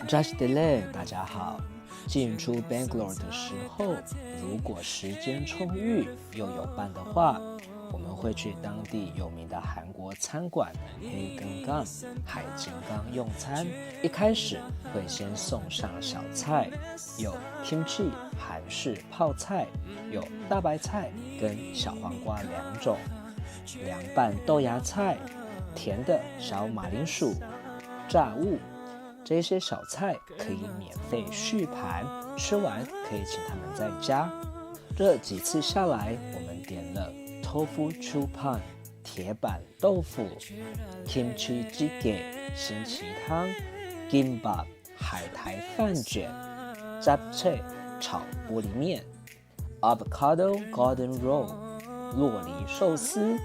Just delay， 大家好。进出 Bangalore 的时候，如果时间充裕又有伴的话，我们会去当地有名的韩国餐馆黑根杠海金刚用餐。一开始会先送上小菜，有 kimchi 韩式泡菜，有大白菜跟小黄瓜2种，凉拌豆芽菜，甜的小马铃薯，炸物。这些小菜可以免费续盘，吃完可以请他们再加。这几次下来，我们点了 tofu chupan 铁板豆腐、kimchi jjigae 鲜芪汤、gimbap 海苔饭卷、japchae 炒玻璃面、avocado golden roll 洛梨寿司、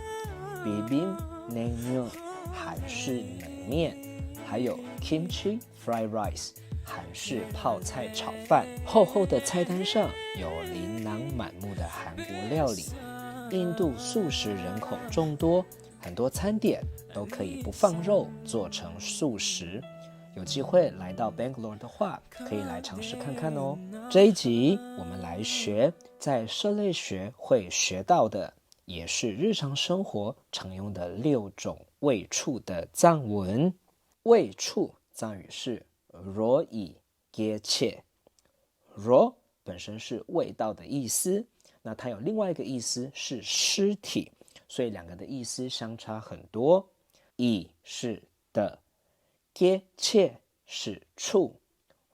bibimbap 韩式冷面，还有 kimchi fried rice 韩式泡菜炒饭。厚厚的菜单上有琳琅满目的韩国料理。印度素食人口众多，很多餐点都可以不放肉做成素食。有机会来到 Bangalore 的话，可以来尝试看看哦。这一集我们来学在社类学会学到的，也是日常生活常用的6种味触的藏文。味触藏语是 roi geche， ro 本身是味道的意思，那它有另外一个意思是尸体，所以两个的意思相差很多。i 是的， geche 是触，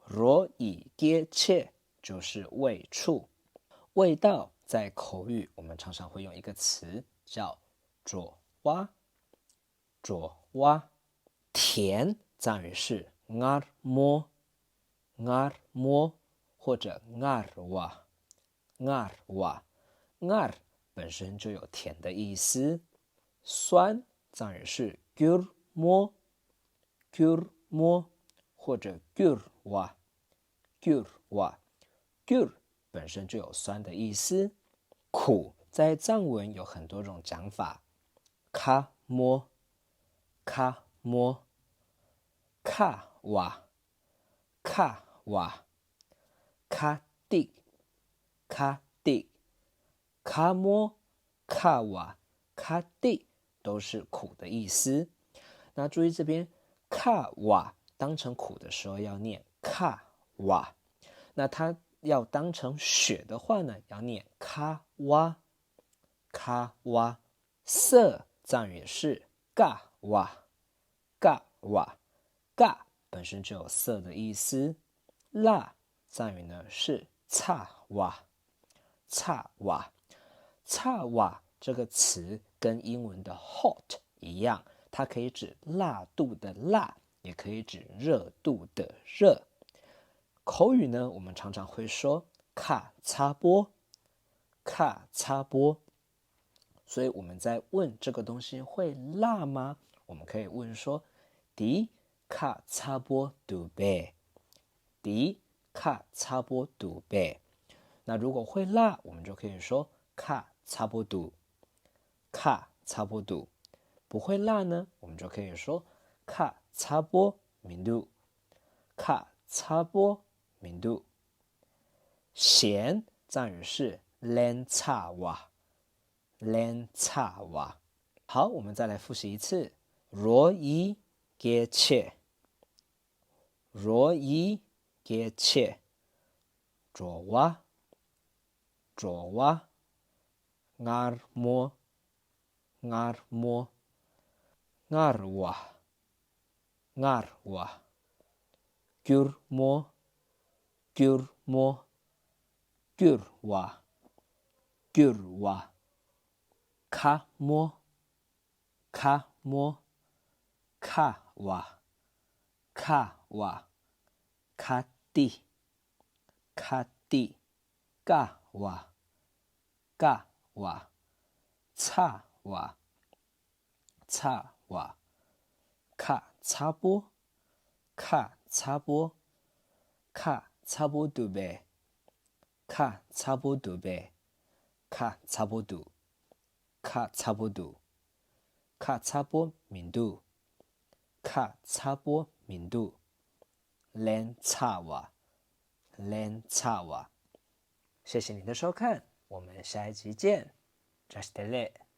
roi geche 就是味触。味道在口语我们常常会用一个词叫左哇，左哇。甜藏语是 ngar mo， ngar mo 或者 ngar wa， ngar wa， ngar 本身就有甜的意思。酸藏语是 gur mo， gur mo 或者 gur wa， gur wa， gur 本身就有酸的意思。苦在藏文有很多种讲法，卡摸，卡摸，卡瓦，卡瓦，卡蒂，卡蒂，卡摸，卡瓦，卡蒂都是苦的意思。那注意这边卡瓦当成苦的时候要念卡瓦，那它要当成雪的话呢，要念卡哇，卡哇。色藏语是嘎哇，嘎哇，嘎本身就有色的意思。辣藏语呢是差哇，差哇，差哇这个词跟英文的 hot 一样，它可以指辣度的辣，也可以指热度的热。口语呢，我们常常会说卡擦波，卡擦波。所以我们在问这个东西会辣吗？我们可以问说迪卡擦波杜贝，迪卡擦波杜贝。那如果会辣，我们就可以说卡擦波杜，卡擦波杜。不会辣呢，我们就可以说卡擦波明度，卡擦波明度。咸藏语是 len 差哇，len 差哇。好，我们再来复习一次。roi geche， roi geche， 左哇，左哇， ngar mo， ngar mo， ngar wa， ngar wa， gur mo， gur mo， gur wa， gur wa， ka mo， ka mo， ka wa， ka wa， ka ti， ka ti， ga wa， ga wa， cha wa， cha wa， ka擦波， ka擦波， ka擦波杜贝， ka擦波杜贝， ka擦波杜， ka擦波杜， ka擦波明度， ka擦波明度， len cawa，len cawa。谢谢你的收看，我们下一集见，再见嘞。